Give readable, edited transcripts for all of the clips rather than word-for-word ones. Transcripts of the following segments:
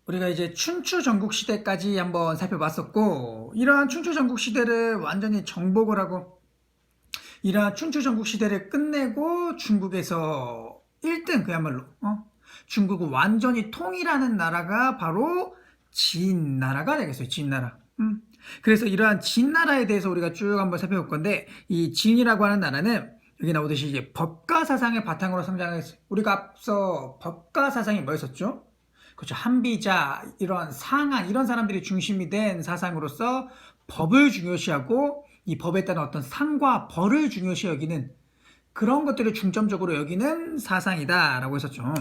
우리가 이제 춘추 전국 시대까지 한번 살펴봤었고, 이러한 춘추 전국 시대를 완전히 정복을 하고, 이러한 춘추 전국 시대를 끝내고 중국에서 1등 그야말로 중국을 완전히 통일하는 나라가 바로 진나라가 되겠어요. 진나라. 그래서 이러한 진나라에 대해서 우리가 쭉 한번 살펴볼 건데, 이 진이라고 하는 나라는 여기 나오듯이 이제 법가 사상의 바탕으로 성장했어요. 우리가 앞서 법가 사상이 뭐였었죠? 그렇죠. 한비자, 이런 상한, 이런 사람들이 중심이 된 사상으로서 법을 중요시하고 이 법에 따른 어떤 상과 벌을 중요시 여기는 그런 것들을 중점적으로 여기는 사상이다라고 했었죠.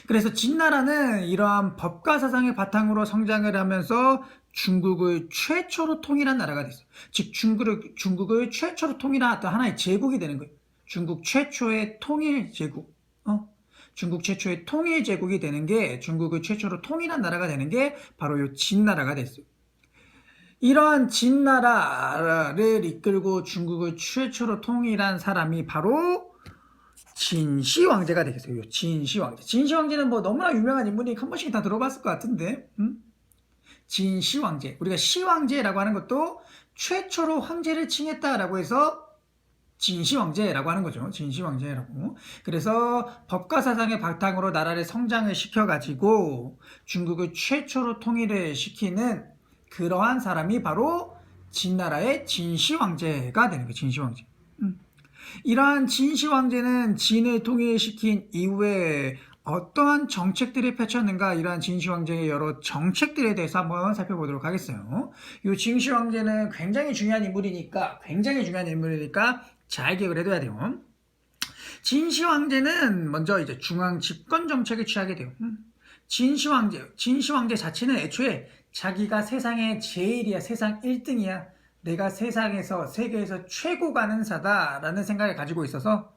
그래서 진나라는 이러한 법과 사상의 바탕으로 성장을 하면서 중국을 최초로 통일한 나라가 됐어요. 즉 중국을 최초로 통일한 어떤 하나의 제국이 되는 거예요. 중국 최초의 통일 제국. 중국 최초의 통일 제국이 되는 게, 중국을 최초로 통일한 나라가 되는 게 바로 이 진나라가 됐어요. 이러한 진나라를 이끌고 중국을 최초로 통일한 사람이 바로 진시 황제가 되겠어요. 진시 황제. 진시 황제는 뭐 너무나 유명한 인물이니까 한 번씩 다 들어봤을 것 같은데, 진시 황제. 우리가 시 황제라고 하는 것도 최초로 황제를 칭했다라고 해서 진시 황제라고 하는 거죠. 진시 황제라고. 그래서 법과 사상의 바탕으로 나라를 성장을 시켜가지고 중국을 최초로 통일을 시키는 그러한 사람이 바로 진나라의 진시 황제가 되는 거예요. 진시 황제. 이러한 진시 황제는 진을 통일시킨 이후에 어떠한 정책들을 펼쳤는가, 이러한 진시 황제의 여러 정책들에 대해서 한번 살펴보도록 하겠어요. 이 진시 황제는 굉장히 중요한 인물이니까 잘 기억을 해둬야 돼요. 진시 황제는 먼저 이제 중앙 집권 정책을 취하게 돼요. 진시 황제 자체는 애초에 자기가 세상의 제일이야, 세상 1등이야, 내가 세상에서, 세계에서 최고 가능사다라는 생각을 가지고 있어서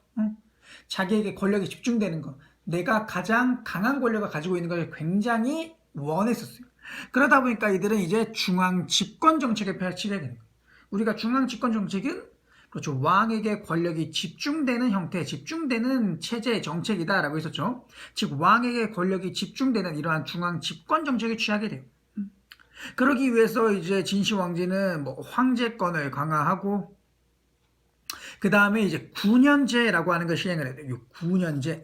자기에게 권력이 집중되는 거, 내가 가장 강한 권력을 가지고 있는 걸 굉장히 원했었어요. 그러다 보니까 이들은 이제 중앙 집권 정책을 펼치게 되는 거예요. 우리가 중앙 집권 정책은 그렇죠. 왕에게 권력이 집중되는 형태, 집중되는 체제 정책이다라고 했었죠. 즉 왕에게 권력이 집중되는 이러한 중앙 집권 정책을 취하게 돼요. 그러기 위해서 이제 진시 황제는 뭐 황제권을 강화하고, 그 다음에 이제 9년제라고 하는 걸 시행을 해야 돼요. 9년제.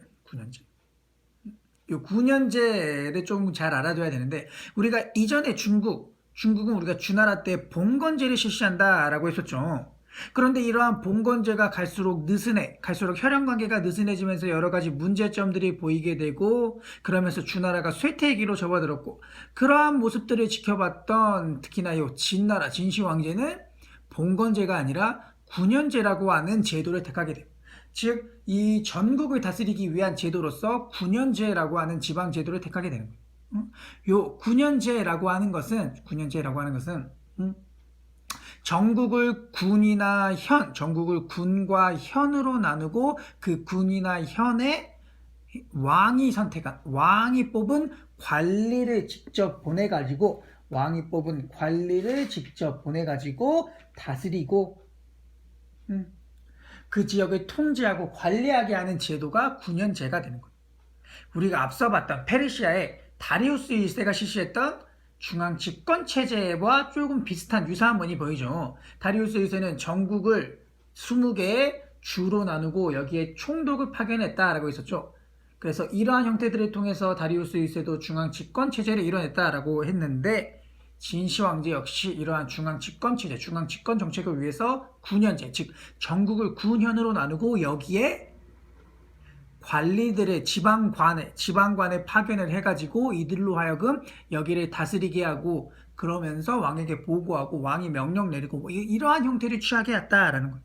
이 9년제를 좀 잘 알아둬야 되는데, 우리가 이전에 중국은 우리가 주나라 때 봉건제를 실시한다라고 했었죠. 그런데 이러한 봉건제가 갈수록 혈연관계가 느슨해지면서 여러 가지 문제점들이 보이게 되고, 그러면서 주나라가 쇠퇴기로 접어들었고, 그러한 모습들을 지켜봤던 특히나 이 진나라 진시황제는 봉건제가 아니라 9년제라고 하는 제도를 택하게 돼요. 즉, 이 전국을 다스리기 위한 제도로서 9년제라고 하는 지방 제도를 택하게 되는 거예요. 요 9년제라고 하는 것은 전국을 군과 현으로 나누고, 그 군이나 현에 왕이 뽑은 관리를 직접 보내가지고 다스리고, 그 지역을 통제하고 관리하게 하는 제도가 9년제가 되는 거예요. 우리가 앞서 봤던 페르시아의 다리우스 1세가 실시했던 중앙 집권 체제와 조금 비슷한 유사한 면이 보이죠. 다리우스 1세는 전국을 20개의 주로 나누고 여기에 총독을 파견했다라고 했었죠. 그래서 이러한 형태들을 통해서 다리우스 1세도 중앙 집권 체제를 이뤄냈다라고 했는데, 진시 황제 역시 이러한 중앙 집권 체제, 중앙 집권 정책을 위해서 9년제, 즉 전국을 9현으로 나누고 여기에 관리들의 지방관에 파견을 해가지고 이들로 하여금 여기를 다스리게 하고, 그러면서 왕에게 보고하고 왕이 명령 내리고 뭐 이러한 형태를 취하게 했다라는 거예요.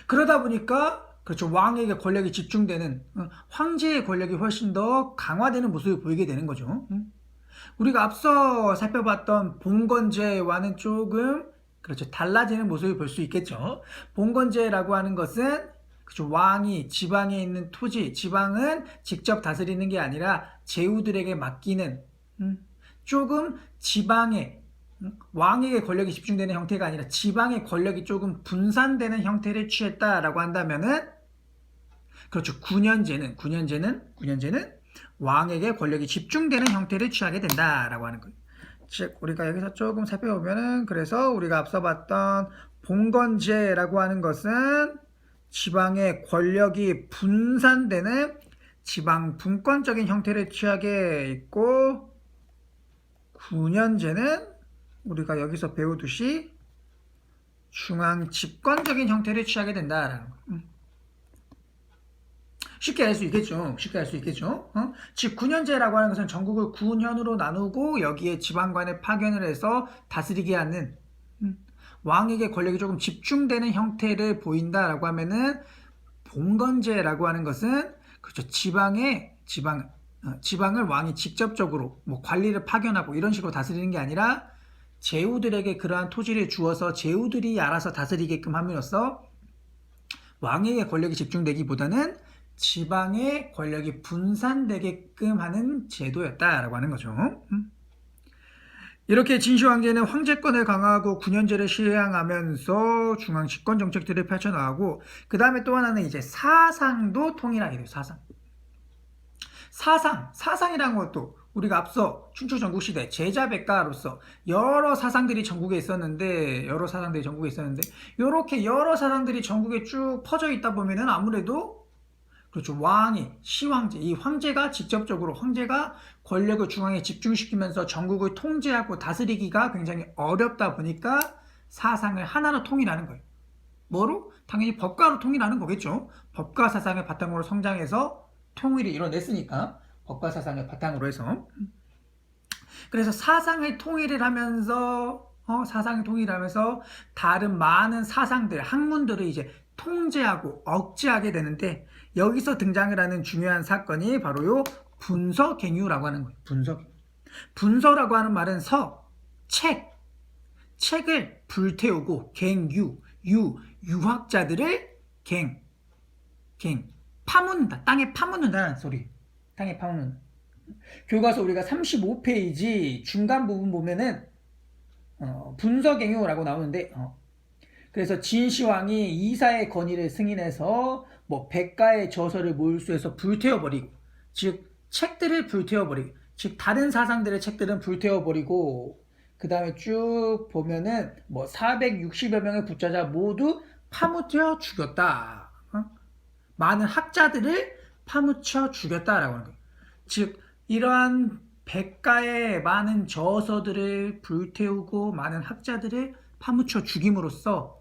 그러다 보니까 그렇죠. 왕에게 권력이 집중되는, 황제의 권력이 훨씬 더 강화되는 모습을 보이게 되는 거죠. 우리가 앞서 살펴봤던 봉건제와는 조금 그렇죠. 달라지는 모습을 볼 수 있겠죠. 봉건제라고 하는 것은 그렇죠. 왕이 지방에 있는 토지, 지방은 직접 다스리는 게 아니라 제후들에게 맡기는, 조금 왕에게 권력이 집중되는 형태가 아니라 지방의 권력이 조금 분산되는 형태를 취했다라고 한다면은, 그렇죠. 9년제는 왕에게 권력이 집중되는 형태를 취하게 된다라고 하는 거예요. 즉 우리가 여기서 조금 살펴보면은 그래서 우리가 앞서 봤던 봉건제라고 하는 것은 지방의 권력이 분산되는 지방 분권적인 형태를 취하게 있고 9년제는 우리가 여기서 배우듯이 중앙 집권적인 형태를 취하게 된다라는 거예요. 쉽게 알 수 있겠죠. 쉽게 알 수 있겠죠. 즉 9년제라고 하는 것은 전국을 9년으로 나누고 여기에 지방관을 파견을 해서 다스리게 하는 왕에게 권력이 조금 집중되는 형태를 보인다라고 하면은 봉건제라고 하는 것은 그렇죠. 지방을 왕이 직접적으로 뭐 관리를 파견하고 이런 식으로 다스리는 게 아니라 제후들에게 그러한 토지를 주어서 제후들이 알아서 다스리게끔 함으로써 왕에게 권력이 집중되기보다는 지방의 권력이 분산되게끔 하는 제도였다라고 하는 거죠. 이렇게 진시 황제는 황제권을 강화하고 9년제를 시행하면서 중앙 집권 정책들을 펼쳐나가고 그 다음에 또 하나는 이제 사상도 통일하게 돼요. 사상이라는 것도 우리가 앞서 춘추 전국시대 제자백가로서 여러 사상들이 전국에 있었는데 이렇게 여러 사상들이 전국에 쭉 퍼져 있다 보면은 아무래도 그렇죠. 왕이 시황제, 이 황제가 직접적으로 황제가 권력을 중앙에 집중시키면서 전국을 통제하고 다스리기가 굉장히 어렵다 보니까 사상을 하나로 통일하는 거예요. 뭐로? 당연히 법가로 통일하는 거겠죠. 법가 사상을 바탕으로 성장해서 통일을 이뤄냈으니까 법가 사상을 바탕으로 해서 그래서 사상을 통일을 하면서 다른 많은 사상들, 학문들을 이제 통제하고 억제하게 되는데 여기서 등장을 하는 중요한 사건이 바로 요 분서갱유라고 하는 거예요. 분서라고 하는 말은 책을 불태우고 유학자들을 파묻는다. 땅에 파묻는다는 소리. 땅에 파묻는다. 교과서 우리가 35페이지 중간 부분 보면은 분서갱유라고 나오는데 그래서 진시황이 이사의 건의를 승인해서 뭐 백가의 저서를 몰수해서 불태워버리고 즉 책들을 불태워버리고 즉 다른 사상들의 책들은 불태워버리고 그 다음에 쭉 보면은 뭐 460여 명의 부자자 모두 파묻혀 죽였다. 많은 학자들을 파묻혀 죽였다라고 하는 거예요. 즉 이러한 백가의 많은 저서들을 불태우고 많은 학자들을 파묻혀 죽임으로써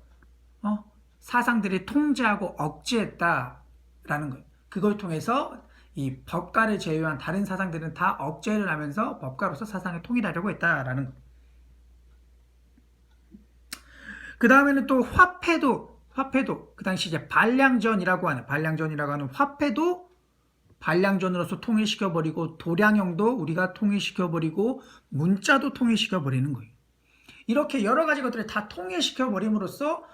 사상들을 통제하고 억제했다라는 거예요. 그걸 통해서 이 법가를 제외한 다른 사상들은 다 억제를 하면서 법가로서 사상을 통일하려고 했다라는 거예요. 그 다음에는 또 화폐도 그 당시 이제 반량전이라고 하는 화폐도 반량전으로서 통일시켜버리고 도량형도 우리가 통일시켜버리고 문자도 통일시켜버리는 거예요. 이렇게 여러 가지 것들을 다 통일시켜버림으로써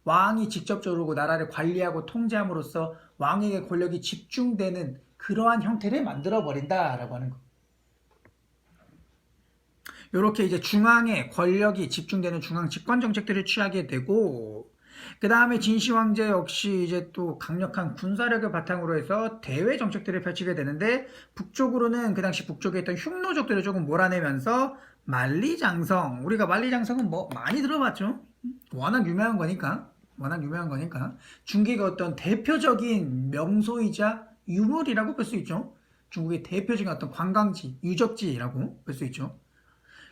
왕이 직접적으로 나라를 관리하고 통제함으로써 왕에게 권력이 집중되는 그러한 형태를 만들어버린다라고 하는 거예요. 이렇게 이제 중앙에 권력이 집중되는 중앙 집권 정책들을 취하게 되고 그 다음에 진시 황제 역시 이제 또 강력한 군사력을 바탕으로 해서 대외 정책들을 펼치게 되는데 북쪽으로는 그 당시 북쪽에 있던 흉노족들을 조금 몰아내면서 만리장성 우리가 만리장성은 뭐 많이 들어봤죠. 워낙 유명한 거니까 중국의 어떤 대표적인 명소이자 유물이라고 볼 수 있죠. 중국의 대표적인 어떤 관광지 유적지라고 볼 수 있죠.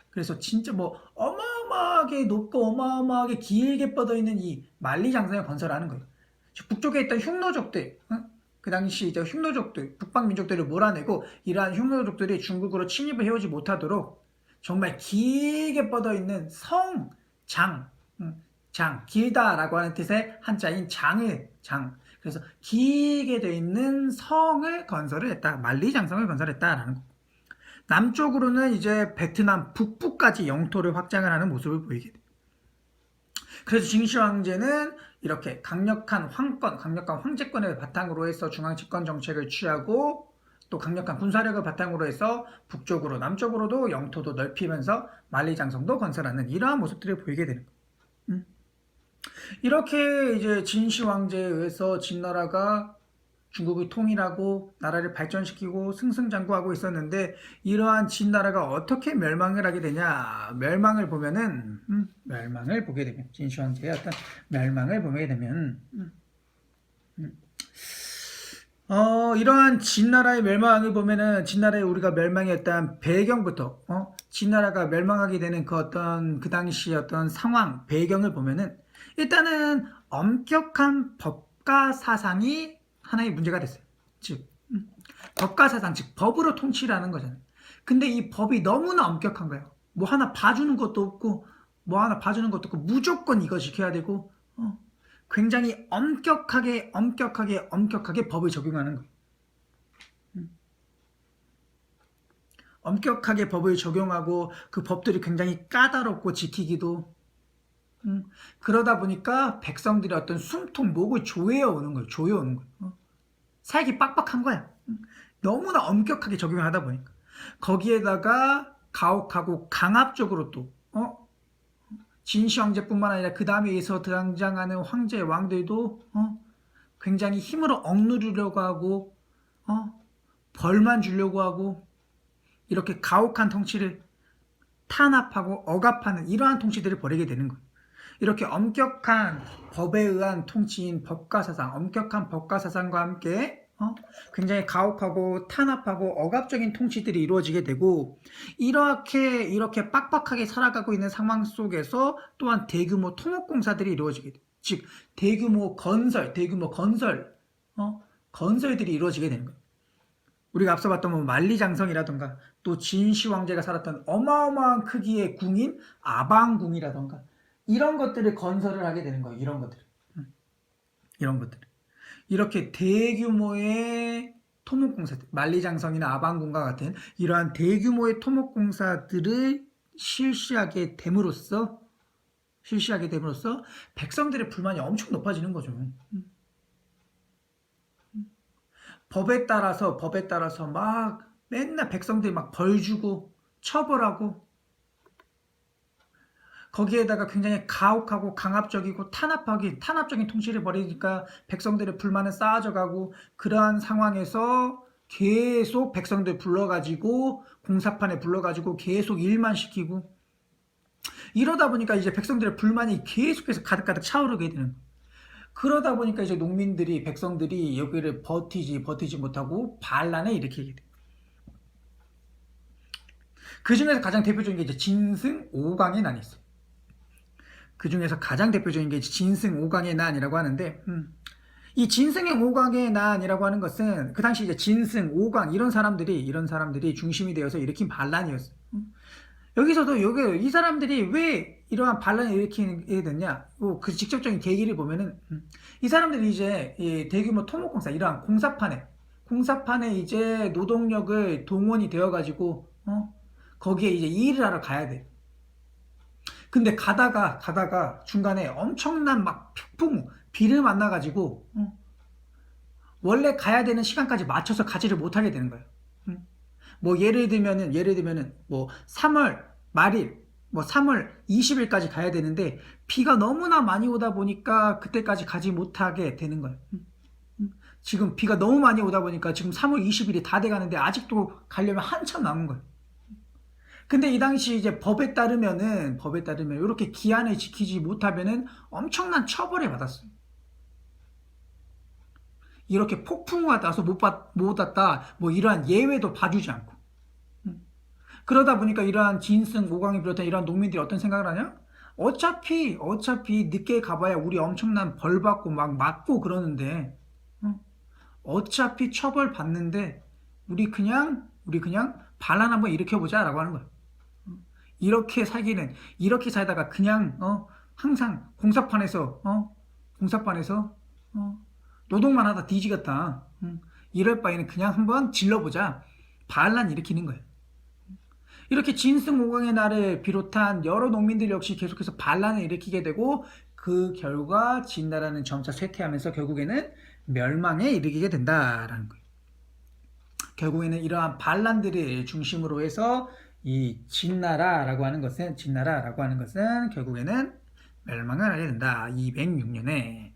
그래서 진짜 뭐 어마어마하게 높고 어마어마하게 길게 뻗어있는 이 만리장성을 건설하는 거예요. 북쪽에 있던 흉노족들 그 당시 이제 흉노족들 북방민족들을 몰아내고 이러한 흉노족들이 중국으로 침입을 해오지 못하도록 정말 길게 뻗어있는 길다라고 하는 뜻의 한자인 그래서 길게 되어 있는 성을 건설을 했다. 만리장성을 건설했다라는 거. 남쪽으로는 이제 베트남 북부까지 영토를 확장을 하는 모습을 보이게 돼요. 그래서 진시 황제는 이렇게 강력한 황제권을 바탕으로 해서 중앙 집권 정책을 취하고 또 강력한 군사력을 바탕으로 해서 북쪽으로 남쪽으로도 영토도 넓히면서 만리장성도 건설하는 이러한 모습들을 보이게 되는 거예요. 이렇게 이제 진시 황제에 의해서 진나라가 중국을 통일하고 나라를 발전시키고 승승장구하고 있었는데 이러한 진나라가 어떻게 멸망을 하게 되냐? 멸망을 보면은 멸망을 보게 되면 진시 황제의 어떤 멸망을 보게 되면 이러한 진나라의 멸망을 보면은 진나라의 우리가 멸망했던 배경부터 진나라가 멸망하게 되는 그 어떤 그 당시 어떤 상황 배경을 보면은 일단은 엄격한 법과 사상이 하나의 문제가 됐어요. 즉 법과 사상 즉 법으로 통치라는 거잖아요. 근데 이 법이 너무나 엄격한 거예요. 뭐 하나 봐주는 것도 없고 뭐 하나 봐주는 것도 없고 무조건 이거 지켜야 되고 굉장히 엄격하게 법을 적용하는 거예요. 엄격하게 법을 적용하고 그 법들이 굉장히 까다롭고 지키기도 그러다 보니까 백성들이 어떤 숨통 목을 조여오는 거예요. 조여오는 거예요. 살기 빡빡한 거야. 너무나 엄격하게 적용을 하다 보니까 거기에다가 가혹하고 강압적으로 또 진시 황제뿐만 아니라 그 다음에서 등장하는 황제 왕들도 굉장히 힘으로 억누르려고 하고 벌만 주려고 하고 이렇게 가혹한 통치를 탄압하고 억압하는 이러한 통치들을 벌이게 되는 거예요. 이렇게 엄격한 법에 의한 통치인 법과 사상, 엄격한 법과 사상과 함께 굉장히 가혹하고 탄압하고 억압적인 통치들이 이루어지게 되고 이렇게 빡빡하게 살아가고 있는 상황 속에서 또한 대규모 토목공사들이 이루어지게 돼요. 즉 대규모 건설들이 이루어지게 되는 거예요. 우리가 앞서 봤던 뭐 만리장성이라던가 또 진시 황제가 살았던 어마어마한 크기의 궁인 아방궁이라던가 이런 것들을 건설을 하게 되는 거예요. 이런 것들. 이렇게 대규모의 토목공사들, 만리장성이나 아방궁과 같은 이러한 대규모의 토목공사들을 실시하게 됨으로써 백성들의 불만이 엄청 높아지는 거죠. 법에 따라서 막 맨날 백성들이 막 벌 주고 처벌하고 거기에다가 굉장히 가혹하고 강압적이고 탄압적인 통치를 벌이니까 백성들의 불만은 쌓아져 가고 그러한 상황에서 계속 백성들 불러가지고 공사판에 불러가지고 계속 일만 시키고 이러다 보니까 이제 백성들의 불만이 계속해서 가득가득 차오르게 되는 거예요. 그러다 보니까 이제 백성들이 여기를 버티지 못하고 반란을 일으키게 돼요. 그 중에서 가장 대표적인 게 이제 진승 5강의 난이 있어요. 그 중에서 가장 대표적인 게 진승 5강의 난이라고 하는데, 이 진승의 5강의 난이라고 하는 것은 그 당시 이제 진승 5강 이런 사람들이 중심이 되어서 일으킨 반란이었어요. 여기서도 이 사람들이 왜 이러한 반란을 일으키게 됐냐? 그 직접적인 계기를 보면은 이 사람들이 이제 대규모 토목공사 이러한 공사판에 이제 노동력을 동원이 되어가지고 거기에 이제 일을 하러 가야 돼. 근데 가다가 중간에 엄청난 막 폭풍우 비를 만나가지고 원래 가야 되는 시간까지 맞춰서 가지를 못하게 되는 거예요. 뭐 예를 들면은 뭐 3월 말일 뭐 3월 20일까지 가야 되는데 비가 너무나 많이 오다 보니까 그때까지 가지 못하게 되는 거예요. 지금 비가 너무 많이 오다 보니까 지금 3월 20일이 다 돼가는데 아직도 가려면 한참 남은 거예요. 근데 이 당시 이제 법에 따르면 이렇게 기한을 지키지 못하면은 엄청난 처벌을 받았어요. 이렇게 폭풍우가 나서 못 왔다 뭐 이러한 예외도 봐주지 않고 그러다 보니까 이러한 진승 5강이 비롯한 이러한 농민들이 어떤 생각을 하냐? 어차피 늦게 가봐야 우리 엄청난 벌 받고 막 맞고 그러는데 어차피 처벌 받는데 우리 그냥 반란 한번 일으켜보자 라고 하는 거예요. 이렇게 살다가 그냥 항상 공사판에서 노동만 하다 뒤지겠다. 이럴 바에는 그냥 한번 질러보자. 반란 일으키는 거예요. 이렇게 진승5강의 날을 비롯한 여러 농민들 역시 계속해서 반란을 일으키게 되고 그 결과 진나라는 점차 쇠퇴하면서 결국에는 멸망에 이르게 된다라는 거예요. 결국에는 이러한 반란들을 중심으로 해서 이 진나라라고 하는 것은 결국에는 멸망을 하게 된다. 206년에.